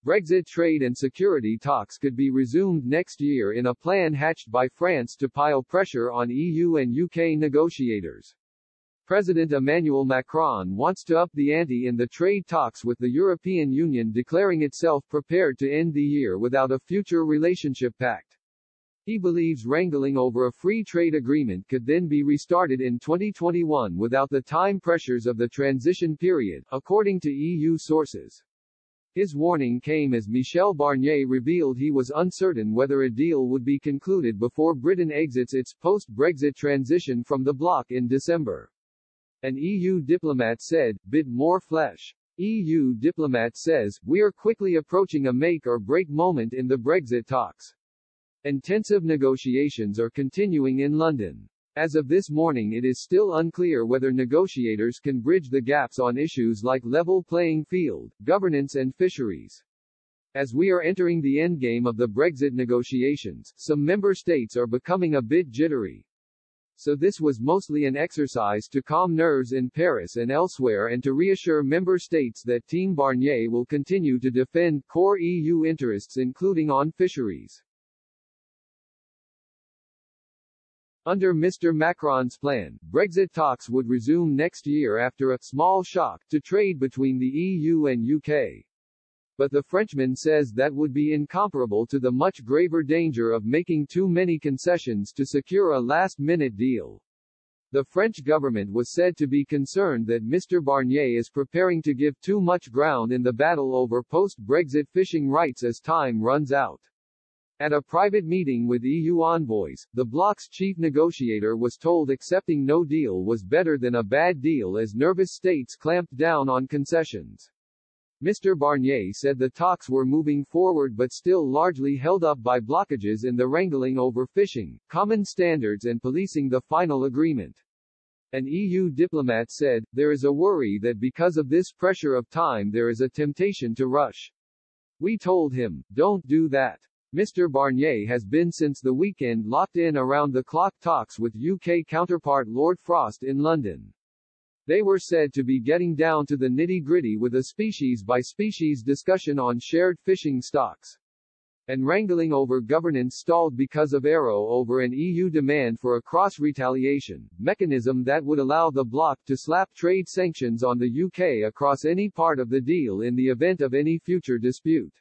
Brexit trade and security talks could be resumed next year in a plan hatched by France to pile pressure on EU and UK negotiators. President Emmanuel Macron wants to up the ante in the trade talks, with the European Union declaring itself prepared to end the year without a future relationship pact. He believes wrangling over a free trade agreement could then be restarted in 2021 without the time pressures of the transition period, according to EU sources. His warning came as Michel Barnier revealed he was uncertain whether a deal would be concluded before Britain exits its post-Brexit transition from the bloc in December. An EU diplomat said, "Bit more flesh." EU diplomat says, "We are quickly approaching a make-or-break moment in the Brexit talks." Intensive negotiations are continuing in London. As of this morning, it is still unclear whether negotiators can bridge the gaps on issues like level playing field, governance and fisheries. As we are entering the endgame of the Brexit negotiations, some member states are becoming a bit jittery. So this was mostly an exercise to calm nerves in Paris and elsewhere and to reassure member states that Team Barnier will continue to defend core EU interests, including on fisheries. Under Mr. Macron's plan, Brexit talks would resume next year after a small shock to trade between the EU and UK. But the Frenchman says that would be incomparable to the much graver danger of making too many concessions to secure a last-minute deal. The French government was said to be concerned that Mr. Barnier is preparing to give too much ground in the battle over post-Brexit fishing rights as time runs out. At a private meeting with EU envoys, the bloc's chief negotiator was told accepting no deal was better than a bad deal as nervous states clamped down on concessions. Mr. Barnier said the talks were moving forward but still largely held up by blockages in the wrangling over fishing, common standards and policing the final agreement. An EU diplomat said, "There is a worry that because of this pressure of time there is a temptation to rush. We told him, don't do that." Mr. Barnier has been since the weekend locked in around-the-clock talks with UK counterpart Lord Frost in London. They were said to be getting down to the nitty-gritty with a species-by-species discussion on shared fishing stocks. And wrangling over governance stalled because of over an EU demand for a cross-retaliation mechanism that would allow the bloc to slap trade sanctions on the UK across any part of the deal in the event of any future dispute.